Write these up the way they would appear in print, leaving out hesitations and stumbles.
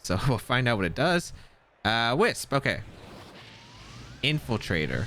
So we'll find out what it does. Wisp. Okay. Infiltrator.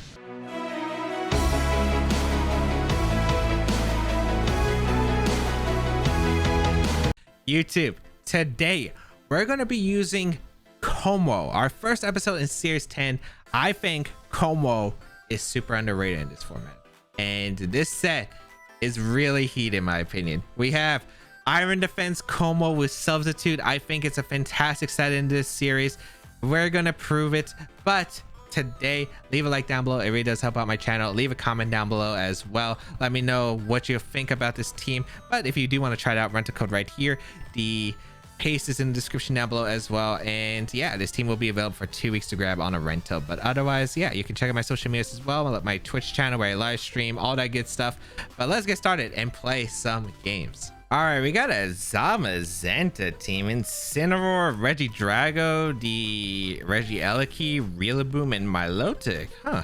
YouTube, today we're going to be using Kommo, our first episode in series 10. I think Kommo is super underrated in this format, and this set is really heat in my opinion. We have Iron Defense Kommo with Substitute. I think it's a fantastic set in this series. We're gonna prove it, but today leave a like down below. It really does help out my channel. Leave a comment down below as well. Let me know what you think about this team, but if you do want to try it out, rent a code right here. The paste is in the description down below as well. And yeah, this team will be available for 2 weeks to grab on a rental, but otherwise, yeah, you can check out my social medias as well, my Twitch channel where I live stream, all that good stuff. But let's get started and play some games. All right, we got a Zamazenta team. Incineroar, Regidrago, the Regieleki, Rillaboom, and Milotic. Huh.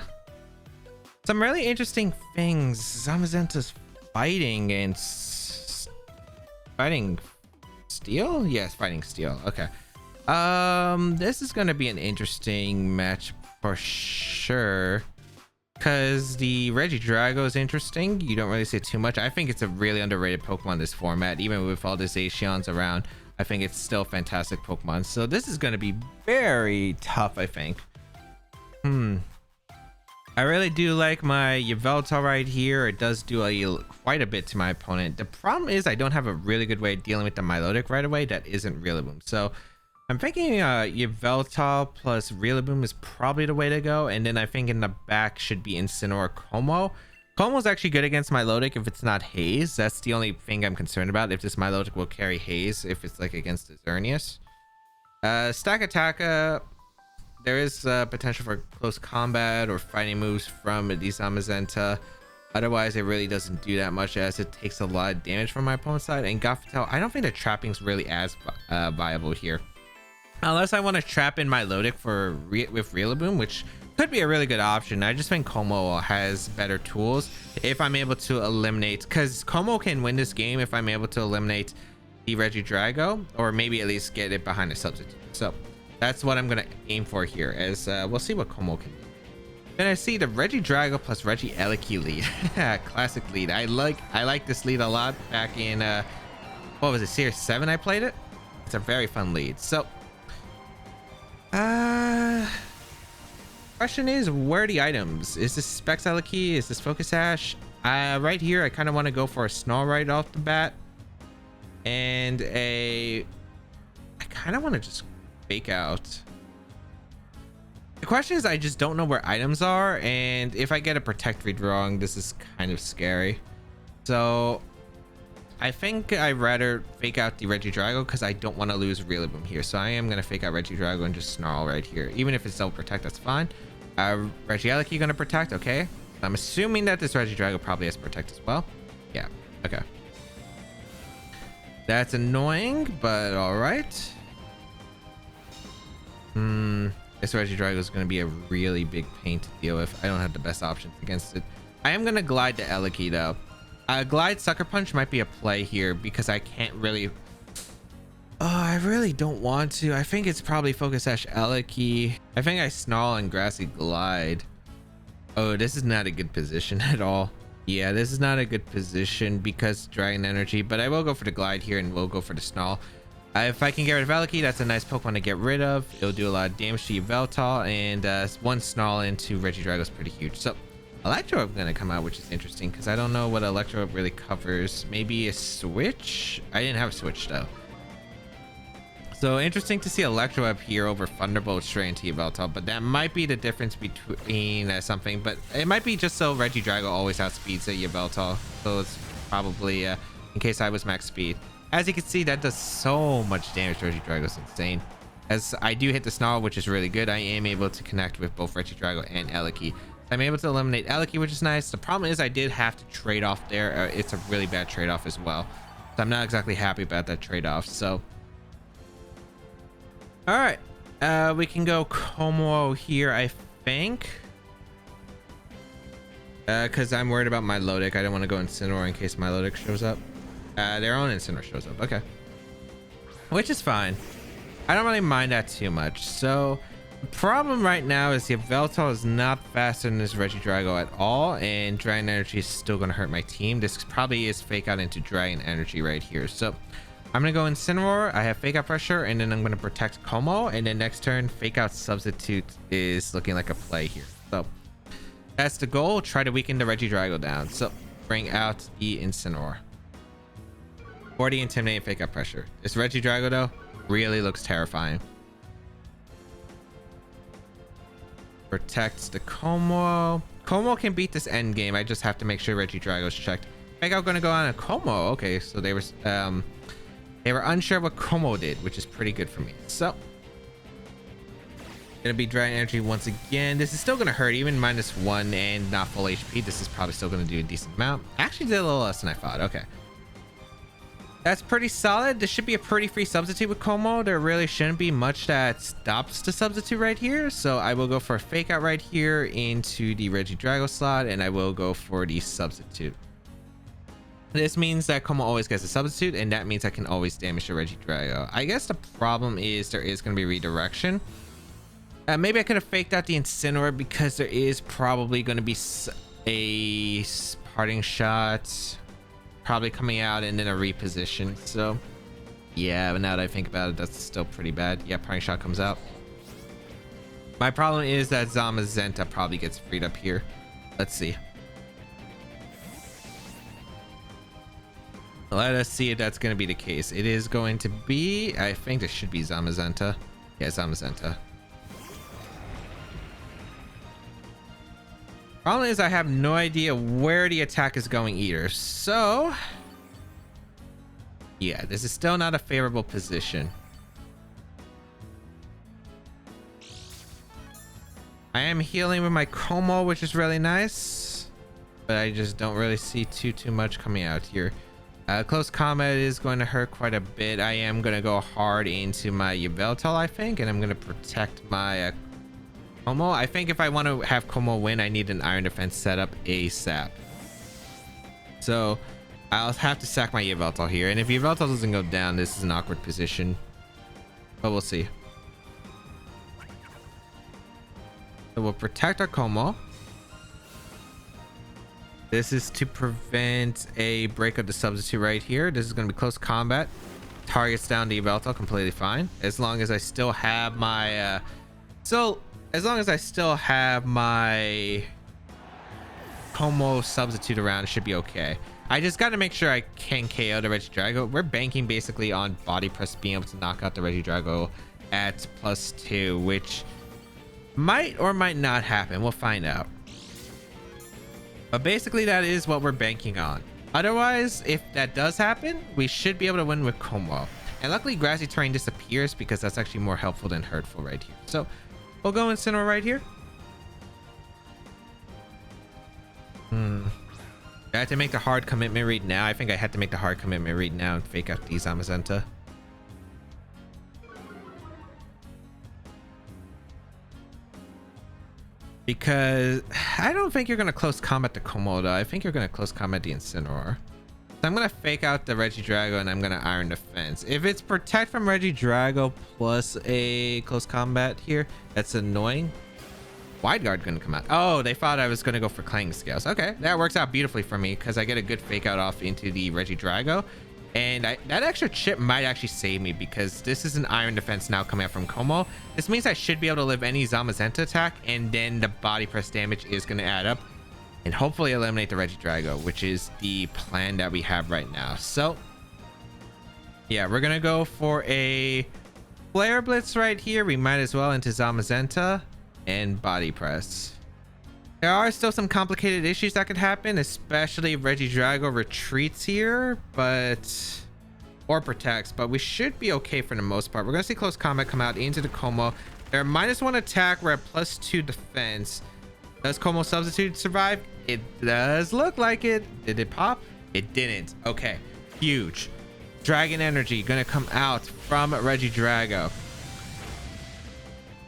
Some really interesting things. Zamazenta's fighting and fighting steel? Yes, fighting steel. Okay. This is gonna be an interesting match for sure. Because the Regidrago is interesting. You don't really see too much. I think it's a really underrated Pokemon in this format. Even with all the Zacians around, I think it's still a fantastic Pokemon. So this is going to be very tough, I think. I really do like my Yveltal right here. It does do quite a bit to my opponent. The problem is I don't have a really good way of dealing with the Milotic right away. That isn't Rillaboom. So I'm thinking Yveltal plus Rillaboom is probably the way to go, and then I think in the back should be Incineroar Kommo. Kommo's actually good against Milotic if it's not Haze. That's the only thing I'm concerned about, if this Milotic will carry Haze if it's like against the Xerneas. Stack Attack, there is potential for close combat or fighting moves from the Zamazenta. Otherwise, it really doesn't do that much as it takes a lot of damage from my opponent's side. And Gothitelle, I don't think the trapping's really as viable here. Unless I want to trap in Milotic with Rillaboom, which could be a really good option. I just think Kommo has better tools if I'm able to eliminate, because Kommo can win this game if I'm able to eliminate the Regidrago, or maybe at least get it behind a substitute. So that's what I'm going to aim for here, as we'll see what Kommo can do. Then I see the Regidrago plus Regieleki lead. Classic lead. I like this lead a lot. Back in what was it, series 7 I played it. It's a very fun lead. So question is, where are the items? Is this Spexeleki? Is this Focus Sash? Right here, I kind of want to go for a Snarl right off the bat. And I kind of want to just fake out. The question is, I just don't know where items are. And if I get a Protect read wrong, this is kind of scary. So I think I'd rather fake out the Regidrago because I don't want to lose Rillaboom here. So I am going to fake out Regidrago and just Snarl right here. Even if it's self-protect, that's fine. Regieleki going to protect. Okay. I'm assuming that this Regidrago probably has protect as well. Yeah. Okay. That's annoying, but all right. This Regidrago is going to be a really big pain to deal with. I don't have the best options against it. I am going to glide to Eleki though. Glide Sucker Punch might be a play here because I can't really. Oh, I really don't want to. I think it's probably Focus Sash Eleki. I think I Snarl and Grassy Glide. Oh, this is not a good position at all. Yeah, this is not a good position because Dragon Energy, but I will go for the Glide here and we'll go for the Snarl. If I can get rid of Eleki, that's a nice Pokemon to get rid of. It'll do a lot of damage to Yveltal, and one Snarl into Regidrago is pretty huge. So Electro gonna come out, which is interesting because I don't know what Electro really covers. Maybe a switch? I didn't have a switch though. So interesting to see Electro up here over Thunderbolt straight into Yveltal, but that might be the difference between something. But it might be just so Regidrago always outspeeds a Yveltal. So it's probably in case I was max speed. As you can see, that does so much damage to Regidrago. It's insane. As I do hit the Snarl, which is really good, I am able to connect with both Regidrago and Eleki. I'm able to eliminate Eleki, which is nice. The problem is I did have to trade off there. It's a really bad trade-off as well. So I'm not exactly happy about that trade-off. So, all right. We can go Kommo here, I think. Because I'm worried about Milotic. I don't want to go Incineroar in case Milotic shows up. Their own Incineroar shows up. Okay. Which is fine. I don't really mind that too much. So the problem right now is the Yveltal is not faster than this Regidrago at all, and Dragon Energy is still going to hurt my team. This probably is fake out into Dragon Energy right here. So I'm going to go Incineroar. I have fake out pressure, and then I'm going to protect Kommo, and then next turn fake out substitute is looking like a play here. So that's the goal. Try to weaken the Regidrago down. So bring out the Incineroar. 40 Intimidate, fake out pressure. This Regidrago though really looks terrifying. Protects the Kommo. Kommo can beat this end game. I just have to make sure Regidrago's checked. Fake out gonna go on a Kommo. Okay, so they were unsure what Kommo did, which is pretty good for me. So gonna be Dragon Energy once again. This is still gonna hurt, even -1 and not full HP. This is probably still gonna do a decent amount. Actually did a little less than I thought. Okay, that's pretty solid. This should be a pretty free substitute with Kommo. There really shouldn't be much that stops the substitute right here. So I will go for a fake out right here into the Regidrago slot, and I will go for the substitute. This means that Kommo always gets a substitute, and that means I can always damage the Regidrago. I guess the problem is there is going to be redirection. Maybe I could have faked out the Incineroar because there is probably going to be a parting shot probably coming out and then a reposition. So yeah, but now that I think about it, that's still pretty bad. Yeah, parting shot comes out. My problem is that Zamazenta probably gets freed up here. Let's see. Let us see if that's going to be the case. It is going to be, I think this should be Zamazenta. Yeah, Zamazenta. Problem is I have no idea where the attack is going either. So yeah, this is still not a favorable position. I am healing with my Kommo, which is really nice, but I just don't really see too much coming out here. Close combat is going to hurt quite a bit. I am going to go hard into my Yveltal, I think, and I'm going to protect my Kommo. I think if I want to have Kommo win, I need an Iron Defense setup ASAP. So I'll have to sack my Yveltal here. And if Yveltal doesn't go down, this is an awkward position. But we'll see. So we'll protect our Kommo. This is to prevent a break of the substitute right here. This is going to be close combat. Targets down the Yveltal, completely fine. As long as I still have my... as long as I still have my Kommo substitute around, it should be okay. I just got to make sure I can KO the Regidrago. We're banking basically on body press being able to knock out the Regidrago at +2, which might or might not happen. We'll find out. But basically that is what we're banking on. Otherwise, if that does happen, we should be able to win with Kommo. And luckily Grassy Terrain disappears because that's actually more helpful than hurtful right here. So we'll go Incineroar right here. I had to make the hard commitment read now. I think I had to make the hard commitment read now and fake out the Zamazenta. Because I don't think you're going to close combat the Kommo though. I think you're going to close combat the Incineroar. So I'm going to fake out the Regidrago and I'm going to Iron Defense. If it's protect from Regidrago plus a close combat here, that's annoying. Wide Guard going to come out. Oh, they thought I was going to go for Clanging Scales. Okay, that works out beautifully for me because I get a good fake out off into the Regidrago. And that extra chip might actually save me because this is an Iron Defense now coming out from Kommo. This means I should be able to live any Zamazenta attack, and then the body press damage is going to add up and hopefully eliminate the Regidrago, which is the plan that we have right now. So yeah, we're going to go for a Flare Blitz right here. We might as well into Zamazenta and body press. There are still some complicated issues that could happen, especially if Regidrago retreats here, or protects, but we should be okay for the most part. We're going to see close combat come out into the Kommo. They're -1 attack. We're at +2 defense. Does Kommo substitute survive? It does look like it. Did it pop? It didn't. Okay, huge. Dragon Energy going to come out from Regidrago.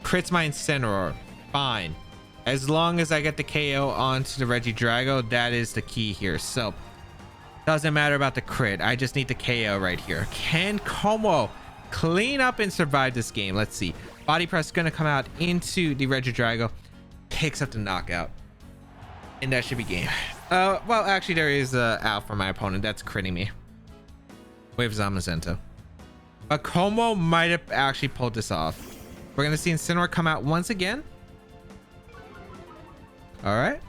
Crits my Incineroar. Fine. As long as I get the KO onto the Regidrago, that is the key here. So doesn't matter about the crit. I just need the KO right here. Can Kommo clean up and survive this game. Let's see. Body Press gonna come out into the Regidrago, picks up the knockout, and that should be game. Well, actually, there is out for my opponent. That's critting me with Zamazenta. But Kommo might have actually pulled this off. We're gonna see Incineroar come out once again. All right,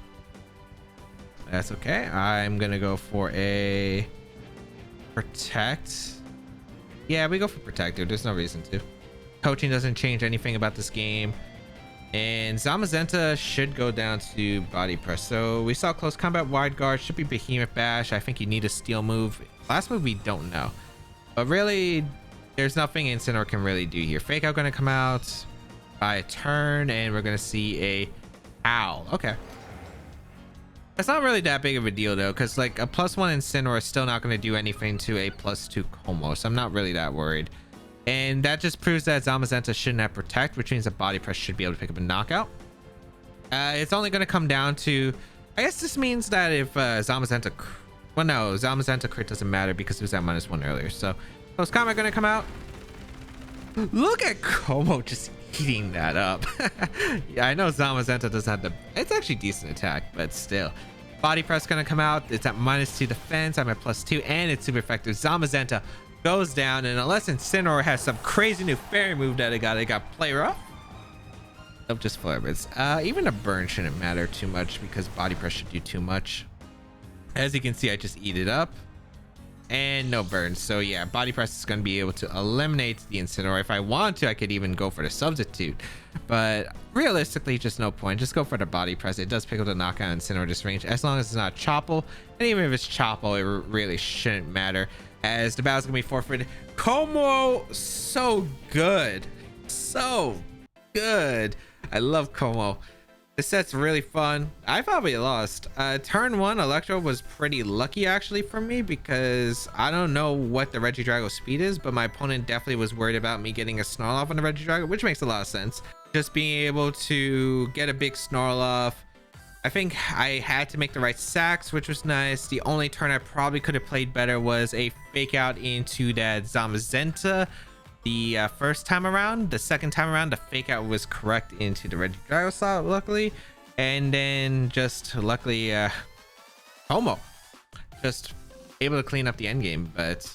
that's okay. I'm gonna go for a protect. Yeah, we go for protector. There's no reason to. Coaching doesn't change anything about this game. And Zamazenta should go down to body press. So we saw close combat wide guard. Should be Behemoth Bash. I think you need a steel move. Last move we don't know. But really, there's nothing Incineroar can really do here. Fake Out gonna come out by a turn. And we're gonna see a owl. Okay. It's not really that big of a deal though, because like a +1 Incineroar is still not going to do anything to a +2 Kommo, so I'm not really that worried. And that just proves that Zamazenta shouldn't have protect, which means that body press should be able to pick up a knockout. It's only going to come down to, I guess this means that if Zamazenta, well no, Zamazenta crit doesn't matter because it was at -1 earlier. So close combat going to come out. Look at Kommo just eating that up. Yeah, I know Zamazenta doesn't have the, it's actually decent attack, but still. Body press gonna come out. It's at -2 defense. I'm at +2 and it's super effective. Zamazenta goes down, and unless Incineroar has some crazy new fairy move that it got play rough. Nope, just flare-bits. Even a burn shouldn't matter too much because body press should do too much. As you can see, I just eat it up. And no burn. So yeah, body press is going to be able to eliminate the Incineroar. If I want to, I could even go for the substitute, but realistically just no point. Just go for the body press. It does pick up the knockout Incineroar this range as long as it's not Chopple, and even if it's Chopple, it really shouldn't matter as the battle's gonna be forfeited. Kommo, so good, so good. I love Kommo. This set's really fun. I probably lost. Turn 1 Electro was pretty lucky actually for me because I don't know what the Regidrago speed is, but my opponent definitely was worried about me getting a Snarl off on the Regidrago, which makes a lot of sense. Just being able to get a big Snarl off. I think I had to make the right sacks, which was nice. The only turn I probably could have played better was a fake out into that Zamazenta. The first time around. The second time around, the fake out was correct into the Regidrago slot, luckily, and then just luckily Kommo just able to clean up the end game. But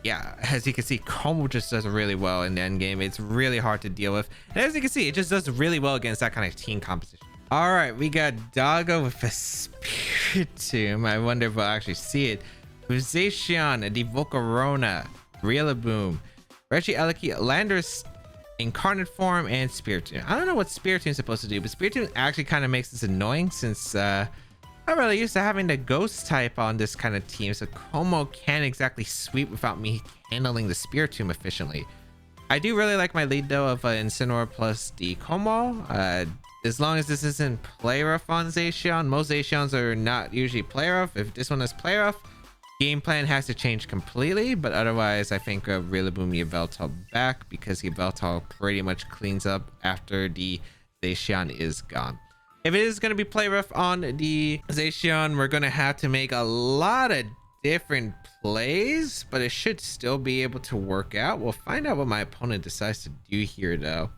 yeah, as you can see, Kommo just does really well in the end game. It's really hard to deal with, and as you can see, it just does really well against that kind of team composition. All right, we got Doggo with a Spiritomb. I wonder if we'll actually see it. Zacian, the Volcarona, Rillaboom, Regieleki, Landorus incarnate form, and Spiritomb. I don't know what Spiritomb is supposed to do, but Spiritomb actually kind of makes this annoying since I'm really used to having the ghost type on this kind of team, so Kommo can't exactly sweep without me handling the Spiritomb efficiently. I do really like my lead though of Incineroar plus the Kommo. As long as this isn't play rough on Zacian. Most Zacians are not usually play rough. If this one is play rough, game plan has to change completely, but otherwise I think Rillaboom Yveltal back because Yveltal pretty much cleans up after the Zacian is gone. If it is going to be play rough on the Zacian, we're going to have to make a lot of different plays, but it should still be able to work out. We'll find out what my opponent decides to do here though,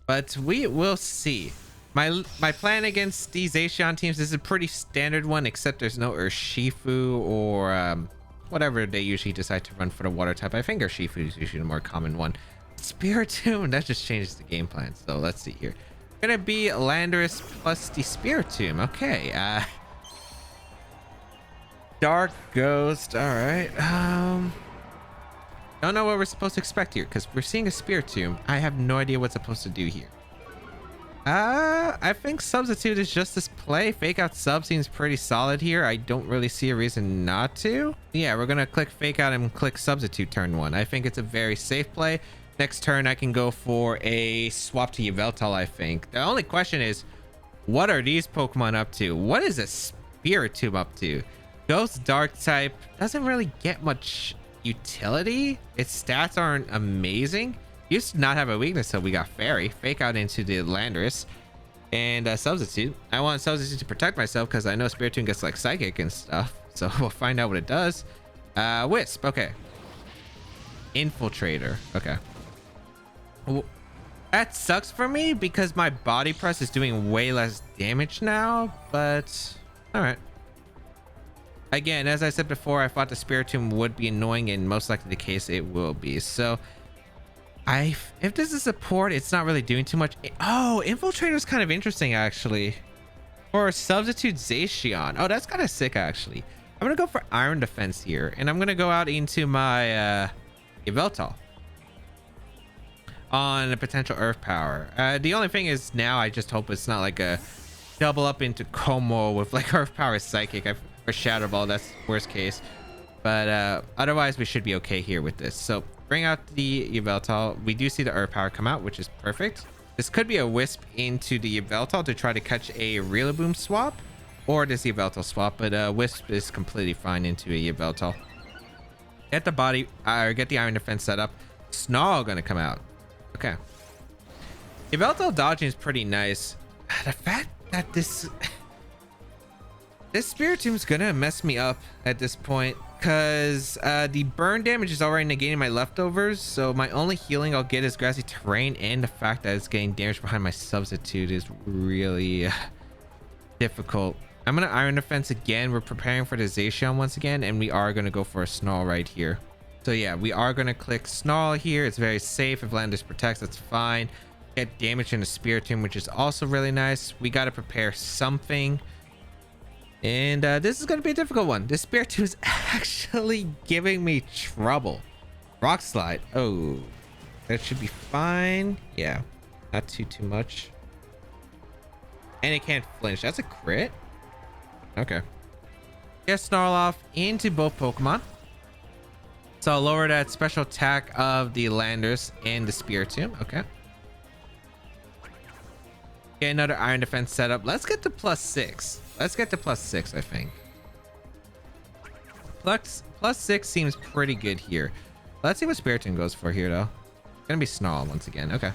but we will see. My plan against these Zacian teams is a pretty standard one, except there's no Urshifu or whatever they usually decide to run for the water type. I think Urshifu is usually the more common one. Spiritomb, that just changes the game plan. So let's see here. Gonna be Landorus plus the Spiritomb. Okay. Dark Ghost. All right. Don't know what we're supposed to expect here because we're seeing a Spiritomb. I have no idea what's supposed to do here. I think substitute is just this play. Fake out sub seems pretty solid here. I don't really see a reason not to. Yeah, we're gonna click fake out and click substitute turn 1. I think it's a very safe play. Next turn I can go for a swap to Yveltal. I think the only question is, what are these Pokemon up to? What is a Spiritomb up to? Ghost Dark type doesn't really get much utility. Its stats aren't amazing. Used to not have a weakness, so we got Fairy. Fake out into the Landorus and substitute. I want substitute to protect myself because I know Spiritomb gets like psychic and stuff, so we'll find out what it does. Wisp. Okay, Infiltrator. Okay. Well, that sucks for me because my body press is doing way less damage now, but all right. Again, as I said before, I thought the Spiritomb would be annoying, and most likely the case it will be. So if this is support, it's not really doing too much. Oh, Infiltrator is kind of interesting actually. Or substitute Zacian. Oh, that's kind of sick actually. I'm gonna go for Iron Defense here, and I'm gonna go out into my Yveltal on a potential Earth Power. The only thing is now I just hope it's not like a double up into Kommo with like Earth Power Psychic or Shadow Ball. That's worst case, but otherwise we should be okay here with this. So bring out the Yveltal. We do see the Earth Power come out, which is perfect. This could be a Wisp into the Yveltal to try to catch a Rillaboom swap, or this Yveltal swap, but Wisp is completely fine into a Yveltal. Get the body, or get the Iron Defense set up. Snarl gonna come out. Okay. Yveltal dodging is pretty nice. The fact that this Spiritomb's gonna mess me up at this point, because the burn damage is already negating my leftovers, so my only healing I'll get is Grassy Terrain, and the fact that it's getting damage behind my substitute is really difficult. I'm gonna Iron Defense again. We're preparing for the Zacian once again, and we are gonna go for a Snarl right here. So yeah, we are gonna click Snarl here. It's very safe. If Landis protects, that's fine. Get damage in the Spiritomb, which is also really nice. We gotta prepare something. And this is going to be a difficult one. This Spiritomb is actually giving me trouble. Rock Slide. Oh, that should be fine. Yeah, not too much. And it can't flinch. That's a crit. Okay. Get Snarl off into both Pokemon. So I'll lower that special attack of the Landers and the Spiritomb. Okay. Get another Iron Defense setup. Let's get to +6. Let's get to +6, I think. +6 seems pretty good here. Let's see what Spiritomb goes for here, though. It's gonna be Snarl once again. Okay.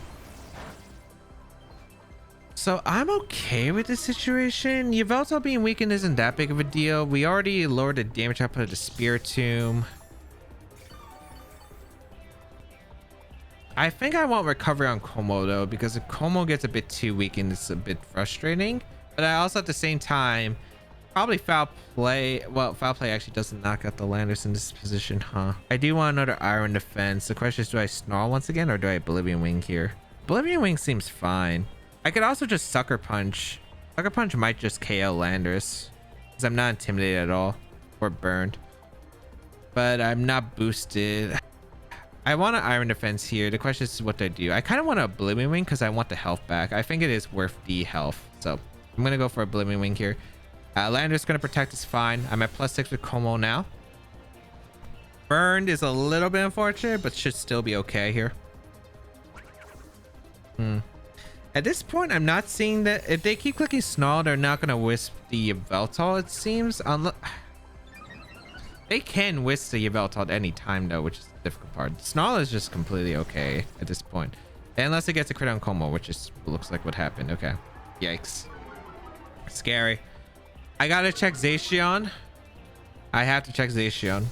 So I'm okay with this situation. Yveltal being weakened isn't that big of a deal. We already lowered the damage output of the Spiritomb. I think I want recovery on Kommo though, because if Kommo gets a bit too weakened, it's a bit frustrating. But I also at the same time probably foul play. Well, foul play actually doesn't knock out the Landers in this position, huh? I do want another Iron Defense. The question is, do I Snarl once again, or do I Oblivion Wing here? Oblivion Wing seems fine. I could also just Sucker Punch. Sucker Punch might just KO Landers, because I'm not intimidated at all or burned. But I'm not boosted. I want an Iron Defense here. The question is, what do I do? I kind of want an Oblivion Wing because I want the health back. I think it is worth the health, so I'm gonna go for Oblivion Wing here. Lander's gonna protect us fine. I'm at +6 with Kommo now. Burned is a little bit unfortunate, but should still be okay here. At this point, I'm not seeing that if they keep clicking Snarl, they're not gonna Wisp the Yveltal, it seems. They can Wisp the Yveltal at any time though, which is the difficult part. Snarl is just completely okay at this point. Unless it gets a crit on Kommo, which is looks like what happened. Okay. Yikes. Scary. I gotta check Zacian. I have to check Zacian.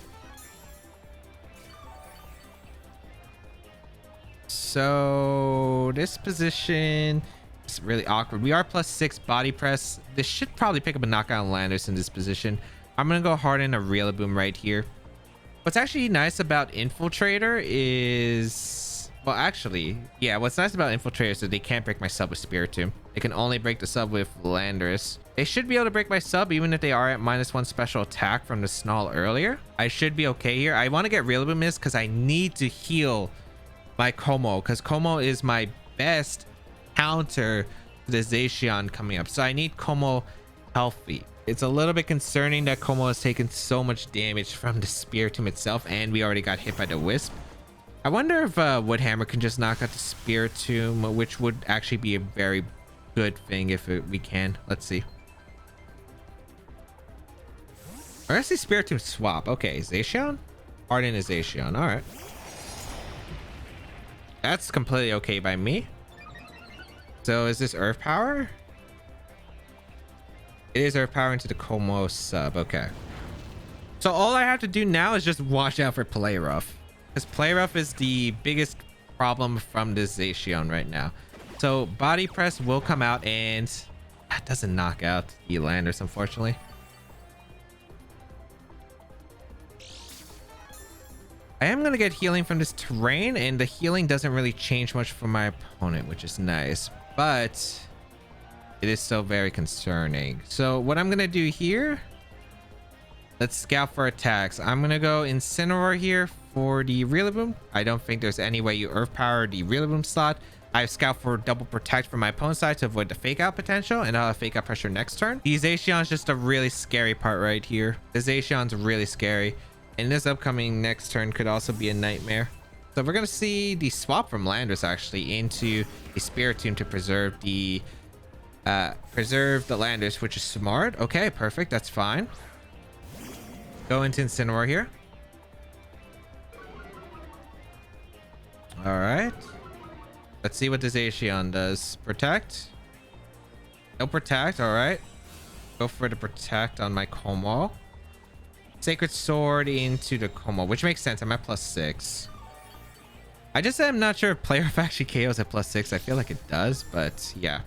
So this position is really awkward. We are +6 body press. This should probably pick up a knockout on Landers in this position. I'm gonna go hard in a Rillaboom right here. What's actually nice about Infiltrator is, well, actually, yeah, what's nice about Infiltrator is that they can't break my sub with Spiritomb. They can only break the sub with Landers. They should be able to break my sub even if they are at -1 special attack from the Snarl earlier. I should be okay here. I want to get Rillaboom missed because I need to heal my Kommo, because Kommo is my best counter to the Zacian coming up. So I need Kommo healthy. It's a little bit concerning that Kommo has taken so much damage from the Spiritomb itself, and we already got hit by the Wisp. I wonder if Woodhammer can just knock out the Spiritomb, which would actually be a very good thing if we can. Let's see. Or let's see Spiritomb swap. Okay, Zacian? Harden is Zacian. All right. That's completely okay by me. So is this Earth Power? It is Earth Power into the Kommo sub. Okay. So all I have to do now is just watch out for Play Rough. because play rough is the biggest problem from this Zacian right now. So body press will come out, and that doesn't knock out the Landers, unfortunately. I am going to get healing from this terrain, and the healing doesn't really change much for my opponent, which is nice, but it is still very concerning. So what I'm going to do here, let's scout for attacks. I'm going to go Incineroar here for the Rillaboom. I don't think there's any way you Earth Power the Rillaboom slot. I have Scout for double protect from my opponent's side to avoid the fake out potential, and I'll have fake out pressure next turn. The Zacian's just a really scary part right here. The Zacian's really scary, and this upcoming next turn could also be a nightmare. So we're gonna see the swap from Landers actually into the Spiritomb to preserve the Landers, which is smart. Okay, perfect. That's fine. Go into Incineroar here. All right. Let's see what the Zacian does. Protect. No protect. All right. Go for the protect on my Kommo. Sacred Sword into the Kommo, which makes sense. I'm at +6. I just am not sure if player actually KOs at +6. I feel like it does, but yeah.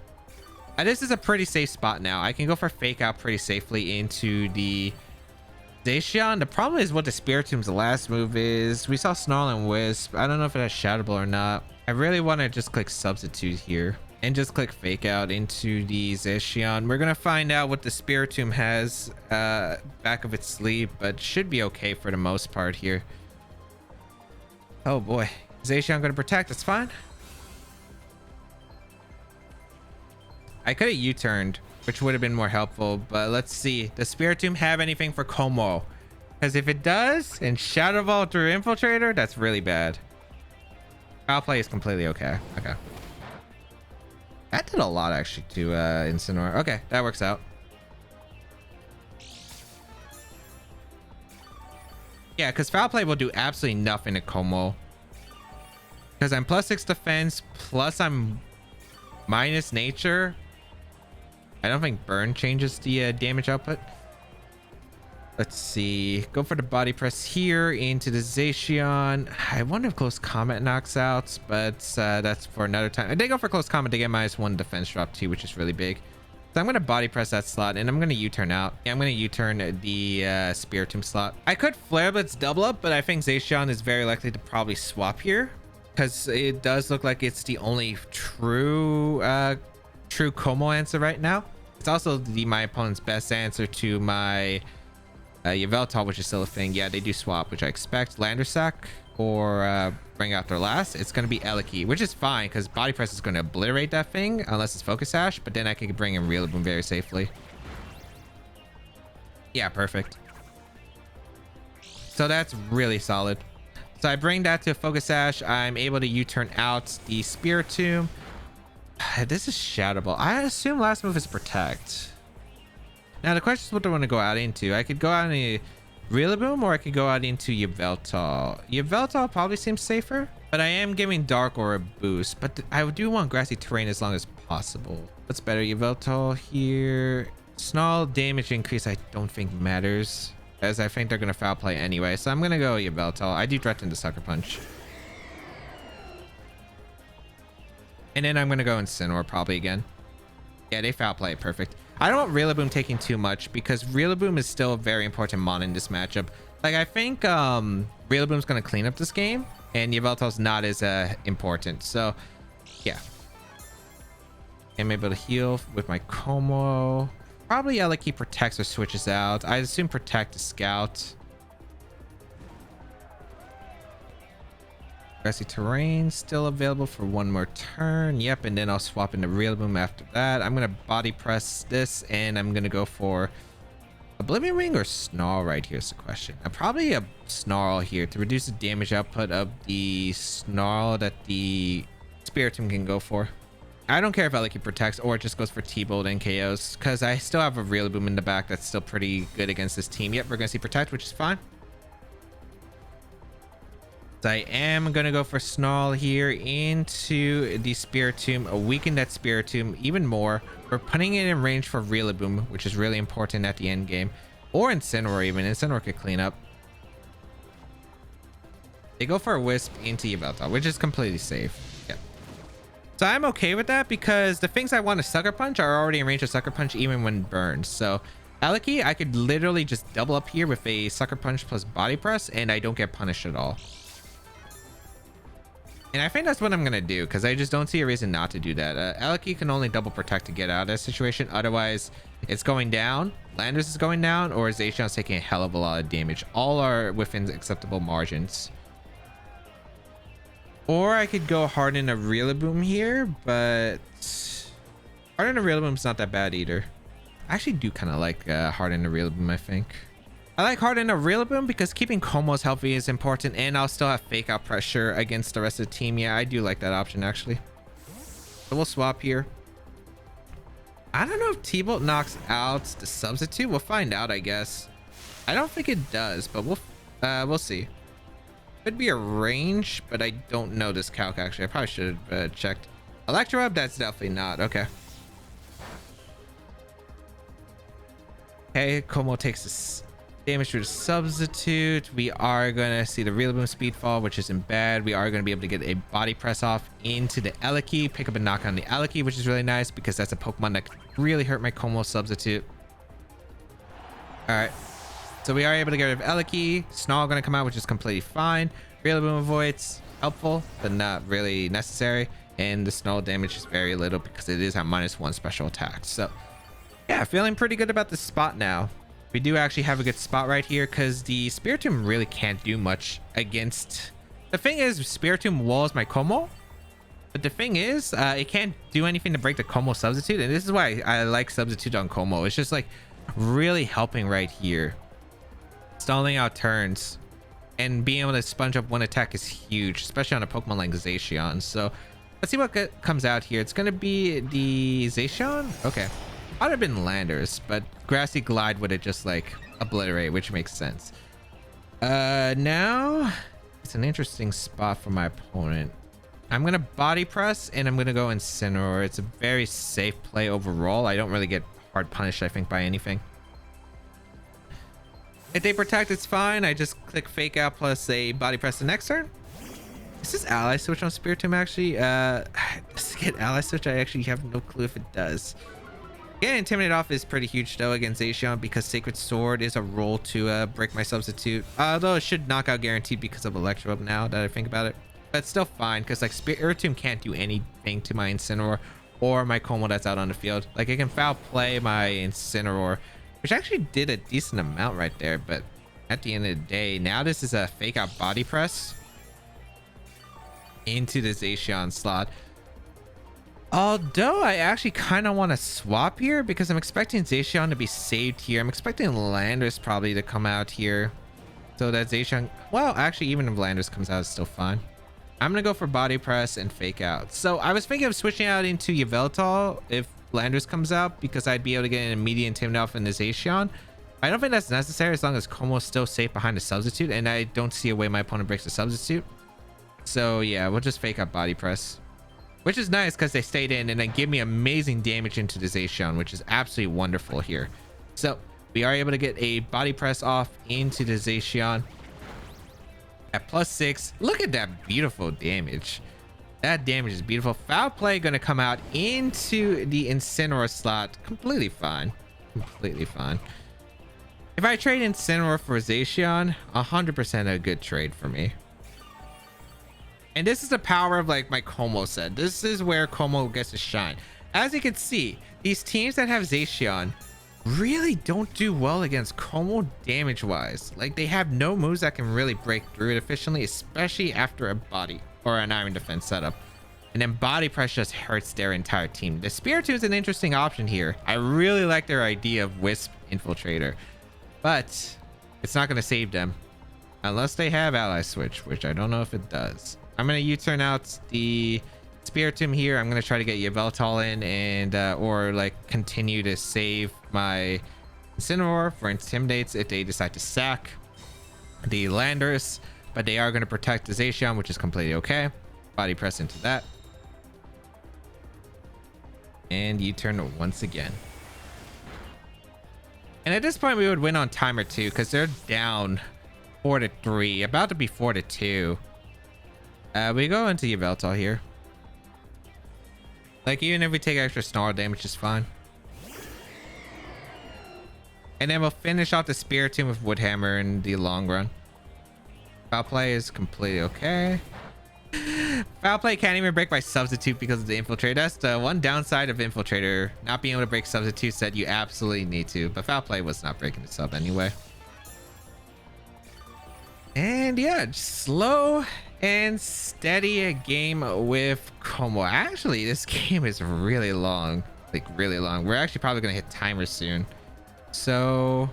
This is a pretty safe spot now. I can go for fake out pretty safely into the Zacian. The problem is what the Spiritomb's last move is. We saw Snarl and Wisp. I don't know if it has Shadowball or not. I really want to just click substitute here and just click fake out into the Zacian. We're gonna find out what the Spiritomb has back of its sleeve, but should be okay for the most part here. Oh boy, Zacian gonna protect. That's fine. I could have U-turned, which would have been more helpful, but let's see. Does Spiritomb have anything for Kommo? Because if it does, and Shadow Ball through Infiltrator, that's really bad. Foul play is completely okay. Okay. That did a lot actually to Incineroar. Okay, that works out. Yeah, because foul play will do absolutely nothing to Kommo. Because I'm +6 defense, plus I'm minus nature. I don't think burn changes the damage output. Let's see. Go for the body press here into the Zacian. I wonder if close combat knocks out, but that's for another time. I did go for close combat to get -1 defense drop too, which is really big. So I'm going to body press that slot, and I'm going to U-turn out. Yeah, I'm going to U-turn the Spiritomb slot. I could Flare Blitz double up, but I think Zacian is very likely to probably swap here, because it does look like it's the only true Kommo answer right now. It's also my opponent's best answer to my Yveltal, which is still a thing. Yeah, they do swap, which I expect. Lander sack or bring out their last. It's going to be Eliki, which is fine because body press is going to obliterate that thing unless it's focus sash, but then I can bring in Rillaboom very safely. Yeah, perfect. So that's really solid. So I bring that to focus sash. I'm able to U-turn out the Spiritomb. This is Shadow Ball. I assume last move is protect. Now the question is what do I want to go out into. I could go out into Rillaboom or I could go out into Yveltal. Yveltal probably seems safer, but I am giving Dark Aura a boost. But I do want Grassy Terrain as long as possible. What's better, Yveltal here? Snarl damage increase I don't think matters, as I think they're going to foul play anyway. So I'm going to go Yveltal. I do threaten the Sucker Punch. And then I'm going to go Incineroar probably again. Yeah, they foul play. Perfect. I don't want Rillaboom taking too much because Rillaboom is still a very important mon in this matchup. Like, I think Rillaboom's going to clean up this game and Yveltal's not as important. So, yeah. I'm able to heal with my Kommo. Probably Eliki protects or switches out. I assume protect to scout. Grassy Terrain still available for one more turn. Yep, and then I'll swap into Rillaboom after that. I'm gonna body press this, and I'm gonna go for Oblivion Wing or Snarl right here is the question. Probably a Snarl here to reduce the damage output of the Snarl that the Spiritomb can go for. I don't care if Eliki protects or it just goes for T-Bolt and KOs, because I still have a Rillaboom in the back that's still pretty good against this team. Yep, we're gonna see protect, which is fine. I am gonna go for Snarl here into the Spiritomb, weaken that Spiritomb even more. We're putting it in range for Rillaboom, which is really important at the end game, or Incineroar even. Incineroar could clean up. They go for a Wisp into Yveltal, which is completely safe. Yeah. So I'm okay with that because the things I want to Sucker Punch are already in range of Sucker Punch even when burned. So Aleki, I could literally just double up here with a Sucker Punch plus Body Press and I don't get punished at all. And I think that's what I'm going to do because I just don't see a reason not to do that. Aleki can only double protect to get out of that situation. Otherwise, it's going down. Landers is going down or Zacian's taking a hell of a lot of damage. All are within acceptable margins. Or I could go Harden a Rillaboom here, but Harden a Rillaboom's not that bad either. I actually do kind of like Harden a Rillaboom, I think. I like Harden a Rillaboom because keeping Kommo's healthy is important, and I'll still have fake out pressure against the rest of the team. Yeah, I do like that option actually. So we'll swap here. I don't know if T-Bolt knocks out the substitute. We'll find out, I guess. I don't think it does, but we'll see. Could be a range, but I don't know this calc actually. I probably should have checked. Electro up, that's definitely not. Okay. Okay, Kommo takes this damage through the substitute. We are going to see the Rillaboom speed fall, which isn't bad. We are going to be able to get a body press off into the Aleki, pick up a knock on the Aleki, which is really nice because that's a Pokemon that could really hurt my Kommo substitute. All right. So we are able to get rid of Aleki. Snarl going to come out, which is completely fine. Rillaboom avoids, helpful, but not really necessary. And the Snarl damage is very little because it is at -1 special attack. So yeah, feeling pretty good about this spot now. We do actually have a good spot right here because the Spiritomb really can't do much against... The thing is, Spiritomb walls my Kommo. But the thing is, it can't do anything to break the Kommo substitute. And this is why I like substitute on Kommo. It's just like really helping right here. Stalling out turns and being able to sponge up one attack is huge, especially on a Pokemon like Zacian. So let's see what comes out here. It's going to be the Zacian. Okay. I'd have been Landers, but Grassy Glide would have just like obliterate, which makes sense. Now it's an interesting spot for my opponent. I'm going to body press and I'm going to go Incineroar. It's a very safe play overall. I don't really get hard punished, I think, by anything. If they protect, it's fine. I just click fake out plus a body press the next turn. Is this ally switch on Spiritomb actually? Does it get ally switch? I actually have no clue if it does. Yeah, Intimidate off is pretty huge though against Zacian because Sacred Sword is a roll to break my substitute. Although it should knock out guaranteed because of Electro up now that I think about it. But it's still fine because like Spiritomb can't do anything to my Incineroar or my Kommo that's out on the field. Like it can foul play my Incineroar, which actually did a decent amount right there. But at the end of the day, now this is a fake out body press into the Zacian slot. Although I actually kind of want to swap here because I'm expecting Zacian to be saved here. I'm expecting Landers probably to come out here. So that Zacian... Well, actually, even if Landers comes out, it's still fine. I'm going to go for body press and fake out. So I was thinking of switching out into Yveltal if Landers comes out because I'd be able to get an immediate Intimidate off in the Zacian. I don't think that's necessary as long as Kommo's still safe behind the substitute. And I don't see a way my opponent breaks the substitute. So yeah, we'll just fake out body press. Which is nice because they stayed in and then give me amazing damage into the Zacian, which is absolutely wonderful here. So we are able to get a body press off into the Zacian at +6. Look at that beautiful damage. That damage is beautiful. Foul play going to come out into the Incineroar slot. Completely fine. Completely fine. If I trade Incineroar for Zacian, 100% a good trade for me. And this is the power of like my Kommo set. This is where Kommo gets to shine. As you can see, these teams that have Zacian really don't do well against Kommo damage wise. Like they have no moves that can really break through it efficiently, especially after a body or an iron defense setup. And then body press just hurts their entire team. The Spiritomb is an interesting option here. I really like their idea of Wisp Infiltrator, but it's not going to save them unless they have ally switch, which I don't know if it does. I'm going to U-turn out the Spiritomb here. I'm going to try to get Yveltal in and or like continue to save my Incineroar for Intimidates if they decide to sack the Landers, but they are going to protect the Zacian, which is completely okay. Body press into that. And U-turn once again. And at this point we would win on timer 2 because they're down 4-3, about to be 4-2. We go into Yveltal here. Like, even if we take extra Snarl damage, is fine. And then we'll finish off the Spiritomb with Woodhammer in the long run. Foul play is completely okay. Foul play can't even break by substitute because of the Infiltrator. That's the one downside of Infiltrator. Not being able to break substitutes that you absolutely need to. But foul play was not breaking the sub anyway. And yeah, just slow and steady a game with Kommo. Actually, this game is really long. Like, really long. We're actually probably going to hit timer soon. So,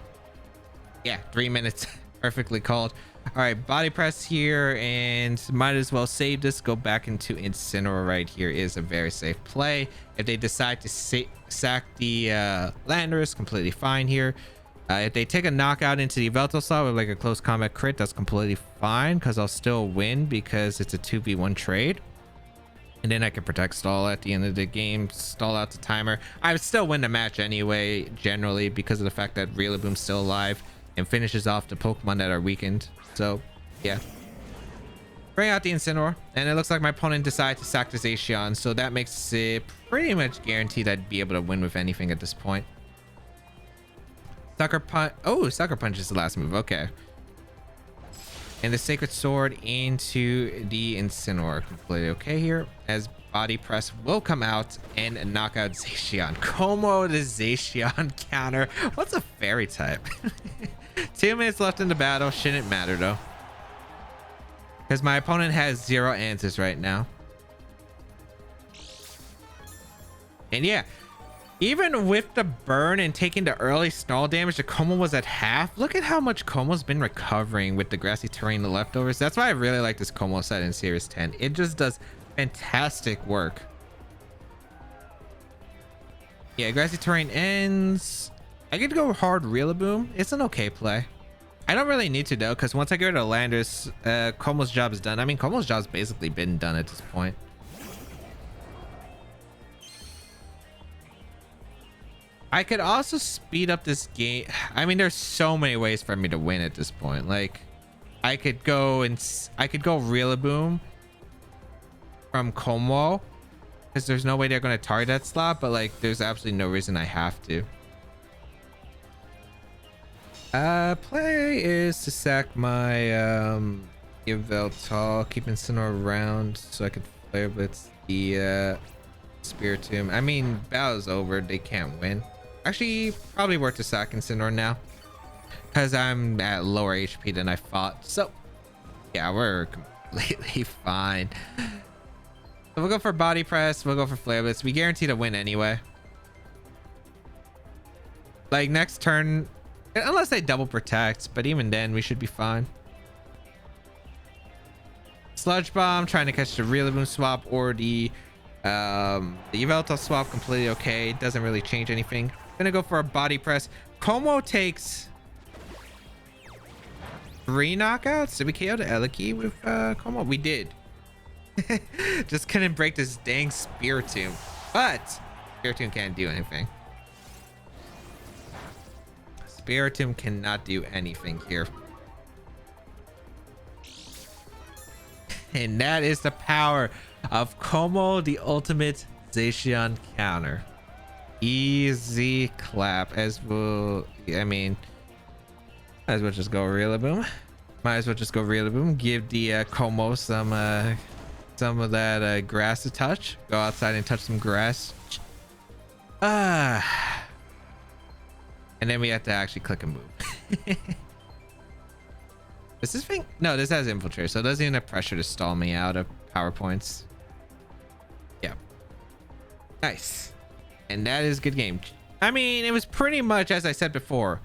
yeah, 3 minutes. Perfectly called. All right, body press here, and might as well save this. Go back into Incineroar right here is a very safe play. If they decide to sack the Landers, completely fine here. If they take a knockout into the Yveltal slot with like a close combat crit, that's completely fine because I'll still win because it's a 2v1 trade. And then I can protect stall at the end of the game, stall out the timer. I would still win the match anyway, generally, because of the fact that Rillaboom's still alive and finishes off the Pokemon that are weakened. So, yeah. Bring out the Incineroar, and it looks like my opponent decided to sack the Zacian, so that makes it pretty much guaranteed I'd be able to win with anything at this point. Sucker Punch. Oh, Sucker Punch is the last move. Okay. And the Sacred Sword into the Incineroar. Completely okay here, as body press will come out and knock out Zacian. Kommo-o the Zacian counter. What's a fairy type? 2 minutes left in the battle. Shouldn't matter though, because my opponent has 0 answers right now. And yeah, even with the burn and taking the early Snarl damage, the Kommo was at half. Look at how much Kommo's been recovering with the Grassy Terrain, the Leftovers. That's why I really like this Kommo set in Series 10. It just does fantastic work. Yeah, Grassy Terrain ends. I could go hard Rillaboom. It's an okay play. I don't really need to though, because once I get rid of Landers, Kommo's job is done. I mean, Kommo's job's basically been done at this point. I could also speed up this game. I mean, there's so many ways for me to win at this point. Like, I could go Rillaboom from Kommo, because there's no way they're going to target that slot, but like, there's absolutely no reason I have to. Play is to sack my Yveltal, keep Incineroar around so I could Flare Blitz the Spiritomb. I mean, battle's over. They can't win. Actually, probably worth to sack Incineroar now, because I'm at lower HP than I thought. So, yeah, we're completely fine. So we'll go for body press. We'll go for Flare Blitz. We guarantee to win anyway. Like, next turn, unless they double protect, but even then, we should be fine. Sludge Bomb, trying to catch the Rillaboom swap or the Yveltal swap, completely okay. Doesn't really change anything. Gonna go for a body press. Kommo takes 3 knockouts. Did we KO the Eliki with Kommo? We did. Just couldn't break this dang Spiritomb. But Spiritomb can't do anything. Spiritomb cannot do anything here. And that is the power of Kommo, the ultimate Zacian counter. Easy clap. As well, I mean, might as well just go Rillaboom. Might as well just go Rillaboom. Give the Kommo some of that grass to touch. Go outside and touch some grass. And then we have to actually click and move. Does this thing? No, this has Infiltrate, so it doesn't even have pressure to stall me out of power points. Yeah. Nice. And that is a good game. I mean, it was pretty much as I said before.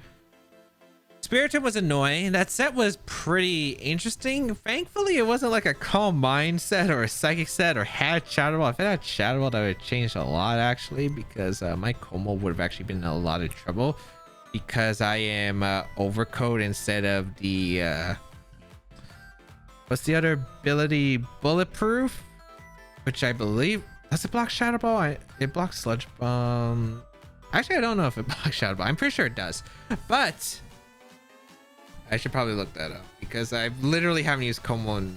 Spiritomb was annoying. That set was pretty interesting. Thankfully, it wasn't like a Calm Mind set or a Psychic set or had Shadow Ball. If it had Shadow Ball, that would have changed a lot, actually, because my Kommo would have actually been in a lot of trouble, because I am Overcoat instead of the what's the other ability? Bulletproof, which I believe does it block Shadow Ball? It blocks Sludge Bomb. Actually, I don't know if it blocks Shadow Ball. I'm pretty sure it does, but I should probably look that up, because I literally haven't used Kommo in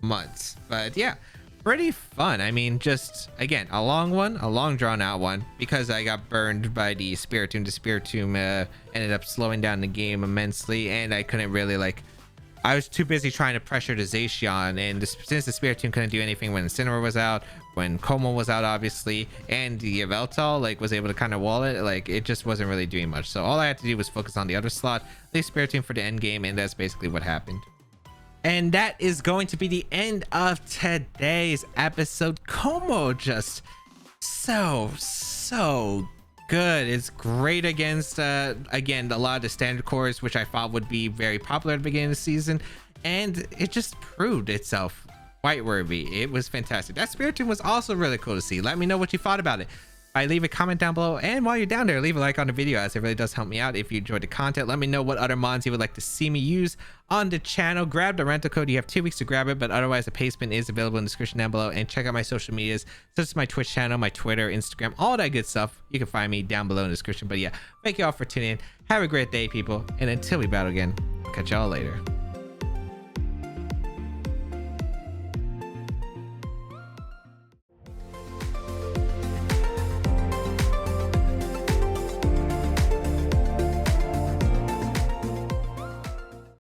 months. But yeah, pretty fun. I mean, just again, a long drawn out one, because I got burned by the Spiritomb. The Spiritomb ended up slowing down the game immensely, and I couldn't really I was too busy trying to pressure the Zacian, and since the Spiritomb couldn't do anything when Incineroar was out, when Kommo was out, obviously, and the Yveltal was able to kind of wall it, it just wasn't really doing much. So all I had to do was focus on the other slot, leave Spiritomb for the end game, and that's basically what happened. And that is going to be the end of today's episode. Kommo just so good. It's great against again, a lot of the standard cores, which I thought would be very popular at the beginning of the season, and it just proved itself quite worthy. It was fantastic. That Spiritomb was also really cool to see. Let me know what you thought about it. Leave a comment down below, and while you're down there, leave a like on the video, as it really does help me out. If you enjoyed the content, let me know what other mods you would like to see me use on the channel. Grab the rental code. You have 2 weeks to grab it, but otherwise the payment is available in the description down below. And check out my social medias, such as my Twitch channel, my Twitter, Instagram, all that good stuff. You can find me down below in the description. But yeah, thank you all for tuning in. Have a great day, people, and until we battle again, I'll catch y'all later.